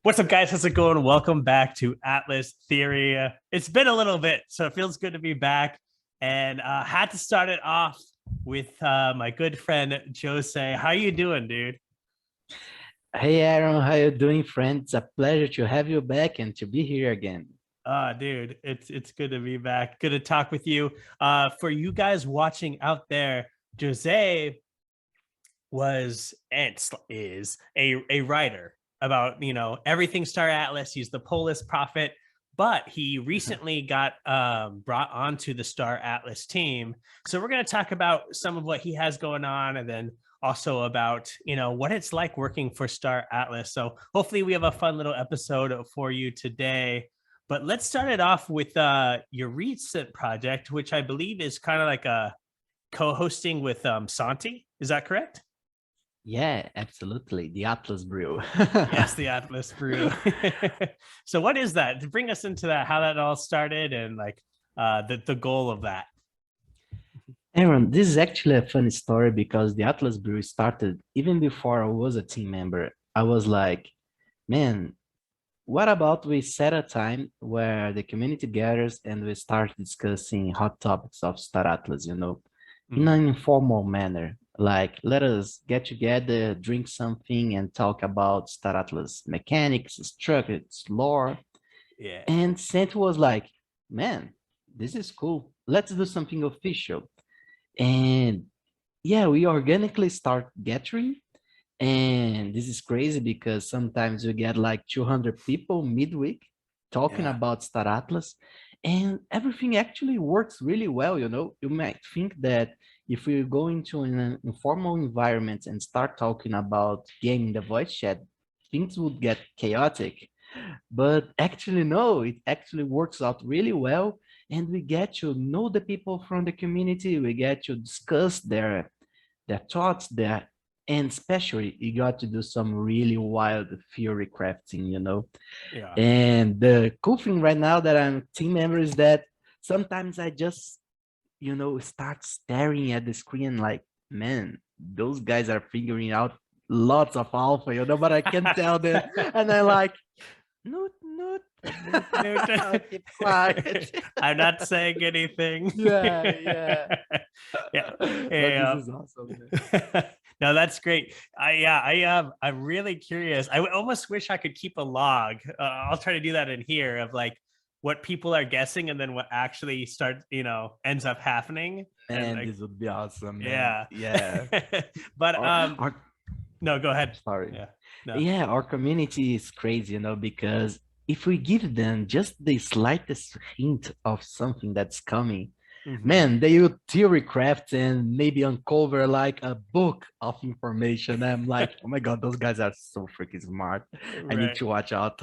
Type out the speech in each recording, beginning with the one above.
What's up, guys? How's it going? Welcome back to Atlas Theory. It's been a little bit, so it feels good to be back. And had to start it off with my good friend Jose. How you doing, dude? Hey Aaron, how you doing, friend? It's a pleasure to have you back and to be here again. Dude, it's good to be back. Good to talk with you. For you guys watching out there, Jose was and is a writer about everything Star Atlas. He's the Polis prophet, but he recently got brought onto the Star Atlas team. So we're going to talk about some of what he has going on, and then also about what it's like working for Star Atlas. So hopefully we have a fun little episode for you today. But let's start it off with your recent project, which I believe is kind of like a co-hosting with Santi. Is that correct? Yeah, absolutely. The Atlas Brew. Yes, the Atlas Brew. So what is that? To bring us into that, how that all started and like the goal of that. Aaron, this is actually a funny story because the Atlas Brew started even before I was a team member. I was like, man, what about we set a time where the community gathers and we start discussing hot topics of Star Atlas, in Mhm. an informal manner? Like, let us get together, drink something, and talk about Star Atlas mechanics, structures, lore. Yeah. And Sant was like, man, this is cool. Let's do something official. And yeah, we organically start gathering, and this is crazy because sometimes you get like 200 people midweek talking Yeah. about Star Atlas, and everything actually works really well. You might think that if we go into an informal environment and start talking about game in the voice chat, things would get chaotic. But actually, no, it actually works out really well. And we get to know the people from the community. We get to discuss their thoughts, and especially you got to do some really wild theory crafting. Yeah. And the cool thing right now that I'm team member is that sometimes I just, start staring at the screen like, man, those guys are figuring out lots of alpha, but I can't tell them. And I like, note, note. Note, note. I'll keep quiet. I'm not saying anything. Yeah, yeah. Yeah. But this Yeah. is awesome, man. No, that's great. I'm really curious. Almost wish I could keep a log. I'll try to do that in here of like what people are guessing and then what actually ends up happening. And Man, like, this would be awesome, man. yeah. Yeah. But Our, our no, go ahead. sorry. Yeah. No. Yeah, our community is crazy, because if we give them just the slightest hint of something that's coming, Hmm. man, they will theory craft and maybe uncover like a book of information. I'm like, oh my God, those guys are so freaking smart. I need Right. to watch out.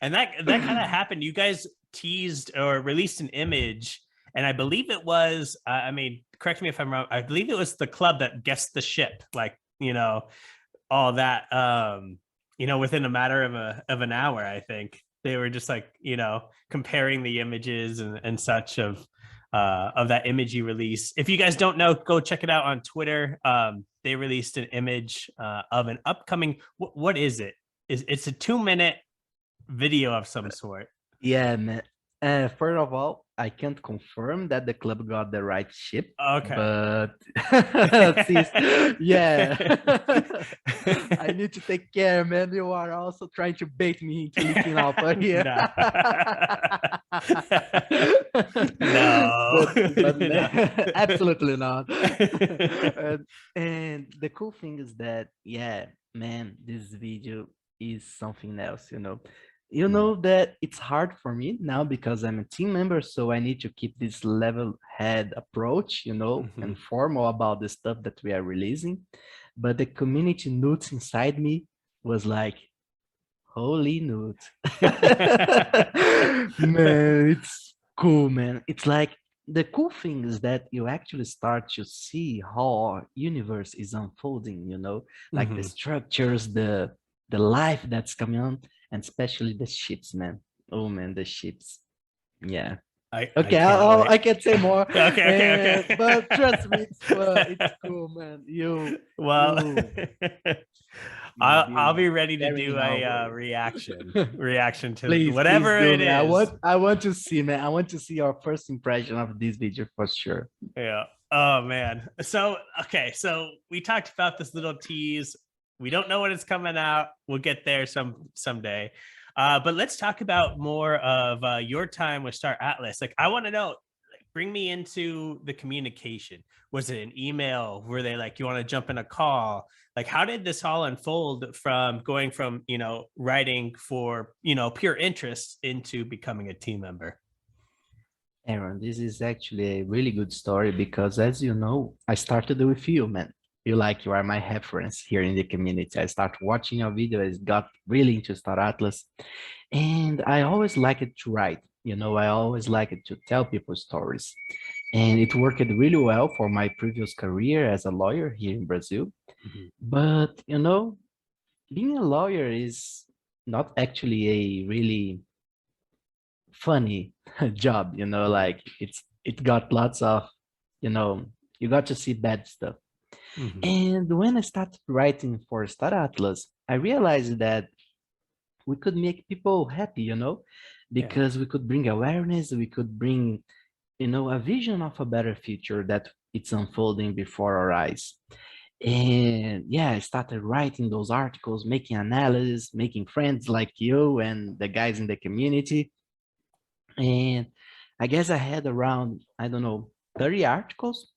And that kind of happened. You guys teased or released an image, and I believe it was. I mean, correct me if I'm wrong. I believe it was the club that guessed the ship. Like all that. Within a matter of an hour, I think they were just like comparing the images and such of that image you release. If you guys don't know, go check it out on Twitter. They released an image of an upcoming. What is it? It's a 2-minute video of some sort. Yeah, man. First of all, I can't confirm that the club got the right ship, Okay. but yeah, I need to take care, man. You are also trying to bait me into leaking alpha here. No. No. but No. absolutely not. And the cool thing is that, yeah, man, this video is something else. You Mm. know that it's hard for me now because I'm a team member, so I need to keep this level head approach, and Mhm. formal about the stuff that we are releasing. But the community newts inside me was like, holy newt. Man, it's cool, man. It's like the cool thing is that you actually start to see how our universe is unfolding, like the Mhm. structures, the life that's coming on, and especially the ships, man. Oh man, the ships. Yeah. I Okay, can't I wait. can't say more, Okay, okay, but okay. trust me, it's cool, man. You, Well, you. I'll be ready to very do a inaugurated. reaction to Please whatever do, it man. is. I want to see, man. I want to see your first impression of this video for sure. Yeah. Oh man. So okay, so we talked about this little tease. We don't know when it's coming out. We'll get there someday. But let's talk about more of your time with Star Atlas. Like, I want to know. Like, bring me into the communication. Was it an email? Were they like, you want to jump in a call? Like, how did this all unfold from going from writing for pure interest into becoming a team member? Aaron, this is actually a really good story because, as you know, I started with you, man. You are my reference here in the community. I started watching your videos, got really into Star Atlas, and I always liked to write. I always liked to tell people stories, and it worked really well for my previous career as a lawyer here in Brazil. Mhm. But being a lawyer is not actually a really funny job, Yeah. like it got lots of, you know, you got to see bad stuff. Mhm. And when I started writing for Star Atlas, I realized that we could make people happy, Yeah. because we could bring awareness, we could bring, a vision of a better future that it's unfolding before our eyes. And yeah, I started writing those articles, making analysis, making friends like you and the guys in the community. And I guess I had around, I don't know, 30 articles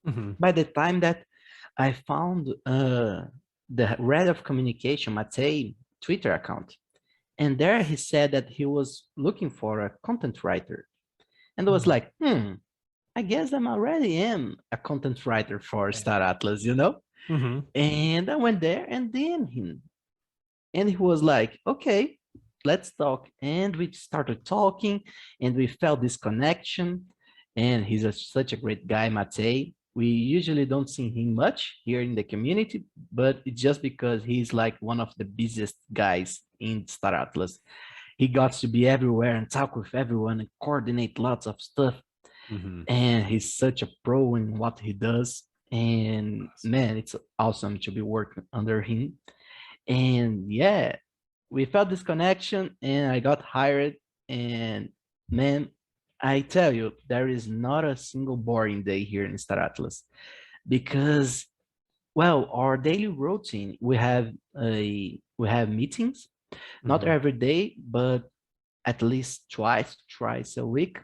Mhm. by the time that I found the head of communication, Matei, Twitter account. And there he said that he was looking for a content writer. And I was Mhm. like, I guess I'm already am a content writer for Yeah. Star Atlas. Mhm. And I went there and he was like, okay, let's talk. And we started talking and we felt this connection. And he's such a great guy, Matei. We usually don't see him much here in the community, but it's just because he's like one of the busiest guys in Star Atlas. He got to be everywhere and talk with everyone and coordinate lots of stuff. Mhm. And he's such a pro in what he does. And Awesome. man, it's awesome to be working under him. And yeah, we felt this connection and I got hired. And man, I tell you, there is not a single boring day here in Star Atlas because, well, our daily routine, we have meetings, not Mhm. every day, but at least twice a week.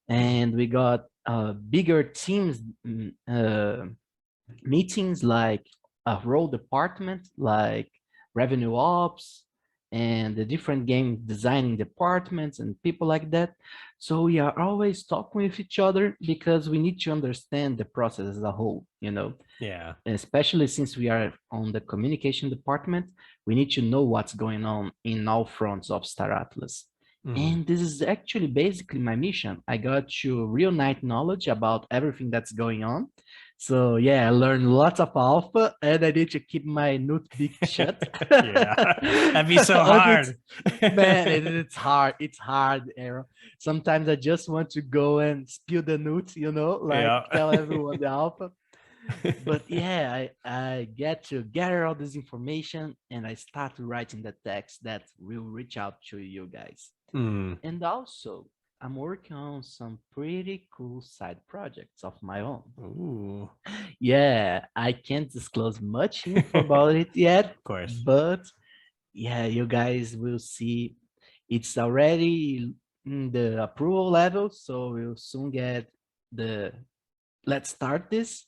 And we got bigger teams meetings like a role department, like revenue ops and the different game designing departments and people like that. So we are always talking with each other because we need to understand the process as a whole, Yeah. especially since we are on the communication department, we need to know what's going on in all fronts of Star Atlas. Mhm. And this is actually basically my mission. I got to reunite knowledge about everything that's going on. So yeah, I learned lots of alpha and I need to keep my notebook shut. Yeah. That'd be so And it's, hard. man, it's hard. It's hard, Aaron. Sometimes I just want to go and spill the notes, like Yeah. tell everyone the alpha. But yeah, I get to gather all this information and I start writing the text that will reach out to you guys. Mm. And also, I'm working on some pretty cool side projects of my own. Ooh. Yeah, I can't disclose much info Of about it yet, course. but yeah, you guys will see it's already in the approval level, so we'll soon get the let's start this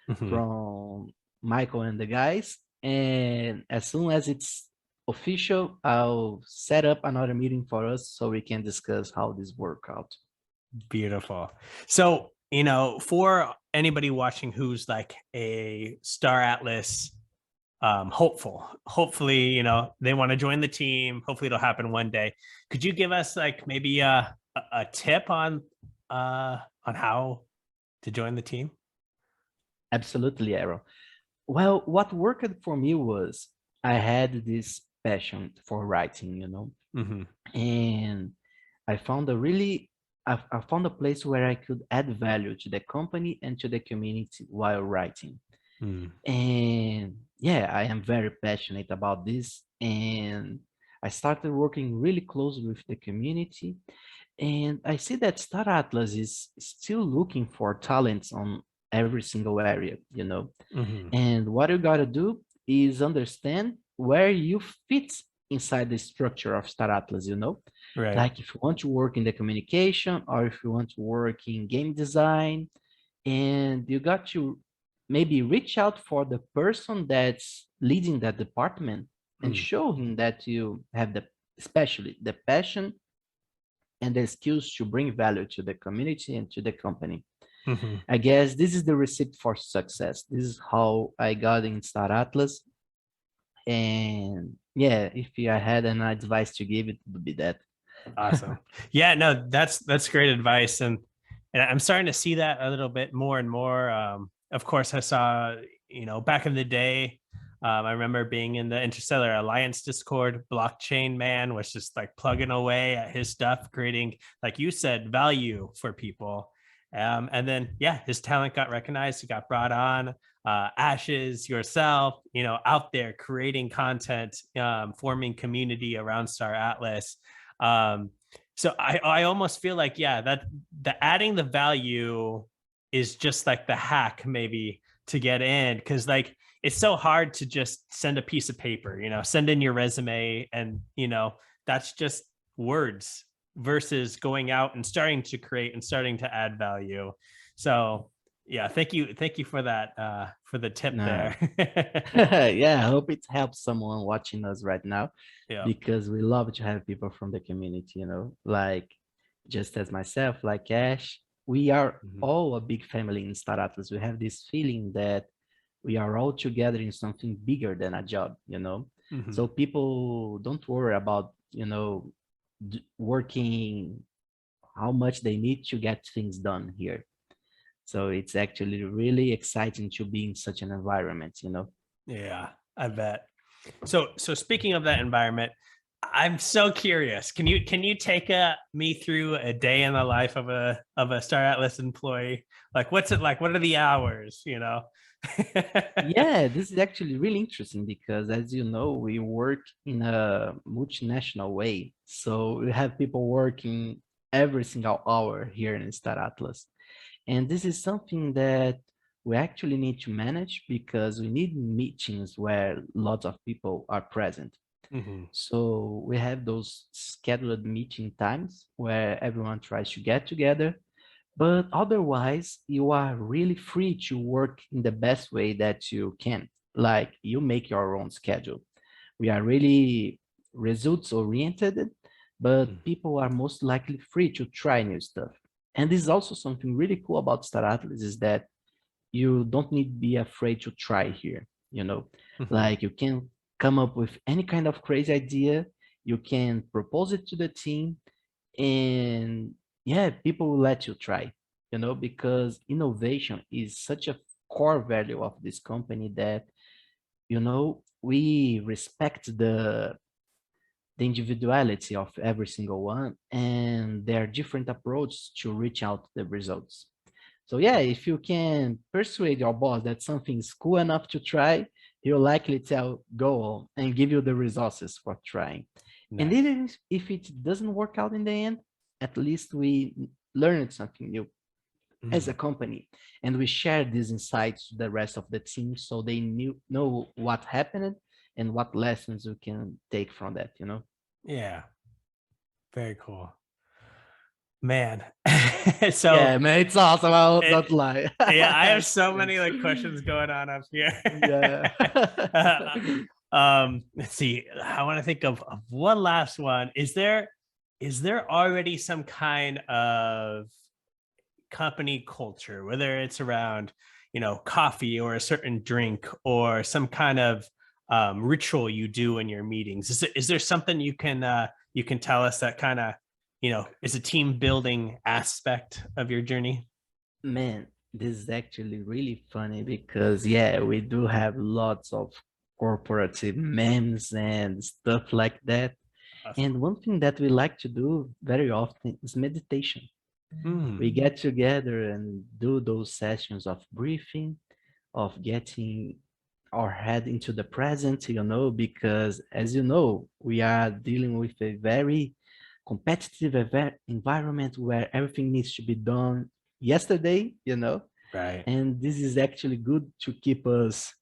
Mhm. from Michael and the guys. And as soon as it's official, I'll set up another meeting for us so we can discuss how this work out. Beautiful. So, for anybody watching who's like a Star Atlas hopeful, hopefully, they want to join the team. Hopefully it'll happen one day. Could you give us like maybe a tip on how to join the team? Absolutely, Aaron. Well, what worked for me was I had this passion for writing, Hmm. and I found I found a place where I could add value to the company and to the community while writing. Mm. And yeah, I am very passionate about this, and I started working really closely with the community. And I see that Star Atlas is still looking for talents on every single area, you know. Hmm. And what you gotta do is understand where you fit inside the structure of Star Atlas, you know. Right. Like if you want to work in the communication or if you want to work in game design, and you got to maybe reach out for the person that's leading that department and Mm-hmm. show him that you have the especially the passion and the skills to bring value to the community and to the company. Mm-hmm. I guess this is the recipe for success. This is how I got in Star Atlas. And yeah, if I had an advice to give, it would be that. Awesome. Yeah, no, that's great advice, and I'm starting to see that a little bit more and more. Of course, I saw, back in the day. I remember being in the Interstellar Alliance Discord. Blockchain Man was just like plugging away at his stuff, creating, like you said, value for people. And then, yeah, his talent got recognized. He got brought on. Ashes, yourself, out there creating content, forming community around Star Atlas. um so I almost feel like, yeah, that the adding the value is just like the hack maybe to get in, because like it's so hard to just send a piece of paper, send in your resume, and that's just words versus going out and starting to create and starting to add value. So yeah, thank you for the tip Nah. there. Yeah, I hope it helps someone watching us right now Yeah. because we love to have people from the community, like just as myself, like Ash, we are Mhm. all a big family in Star Atlas. We have this feeling that we are all together in something bigger than a job. Mhm. So people don't worry about, working how much they need to get things done here. So it's actually really exciting to be in such an environment. Yeah, I bet. So speaking of that environment, I'm so curious. Can you take me through a day in the life of a Star Atlas employee? Like, what's it like? What are the hours? Yeah, this is actually really interesting because, as you know, we work in a multinational way. So we have people working every single hour here in Star Atlas. And this is something that we actually need to manage because we need meetings where lots of people are present. Hmm. So we have those scheduled meeting times where everyone tries to get together, but otherwise you are really free to work in the best way that you can. Like you make your own schedule. We are really results oriented, but people are most likely free to try new stuff. And this is also something really cool about Star Atlas is that you don't need to be afraid to try here. Hmm. Like you can come up with any kind of crazy idea, you can propose it to the team, and yeah, people will let you try, because innovation is such a core value of this company that we respect the individuality of every single one and their different approaches to reach out the results. So yeah, if you can persuade your boss that something is cool enough to try, he'll likely tell go on and give you the resources for trying. And Nice. even if it doesn't work out in the end, at least we learned something new as a Mhm. company, and we share these insights to the rest of the team so they know what happened and what lessons we can take from that. Yeah, very cool, man. So Yeah, man, it's awesome. I will not it, lie. yeah, I have It's so great. many like questions going on up here. Yeah. Let's see. I want to think of one last one. Is there already some kind of company culture, whether it's around, coffee or a certain drink or some kind of ritual you do in your meetings? Is there something you can tell us that kind of, is a team building aspect of your journey? Man, this is actually really funny because yeah, we do have lots of corporative memes and stuff like that. Awesome. And one thing that we like to do very often is meditation. We Mm. get together and do those sessions of briefing, of getting our head into the present, because as you know, we are dealing with a very competitive environment where everything needs to be done yesterday. Right. And this is actually good to keep us,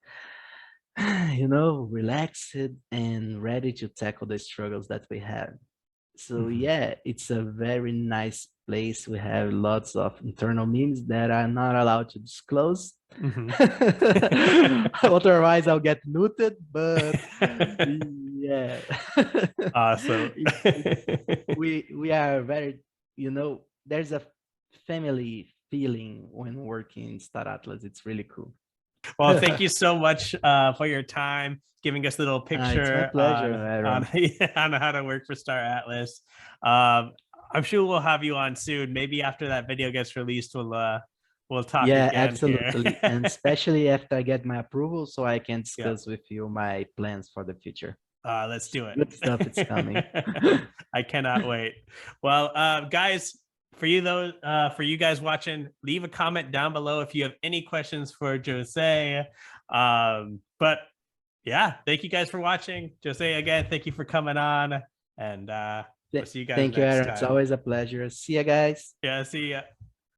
relaxed and ready to tackle the struggles that we have. So Mhm. yeah, it's a very nice place. We have lots of internal memes that I'm not allowed to disclose. Mhm. Otherwise, I'll get muted. But yeah, Awesome. we are very, there's a family feeling when working in Star Atlas. It's really cool. Well, thank you so much for your time, giving us a little It's my picture pleasure, on Aaron. on how to work for Star Atlas. Um, I'm sure we'll have you on soon. Maybe after that video gets released, we'll talk Yeah, again here. absolutely. And especially after I get my approval, so I can Yeah, discuss with you my plans for the future. let's do Good stuff it's coming. it. I cannot wait. Well, guys, for you guys watching, leave a comment down below if you have any questions for Jose. But yeah, thank you guys for watching. Jose, again, thank you for coming on, and we'll see you guys Thank you, next Aaron. It's time. always a pleasure. See you guys. Yeah, see ya.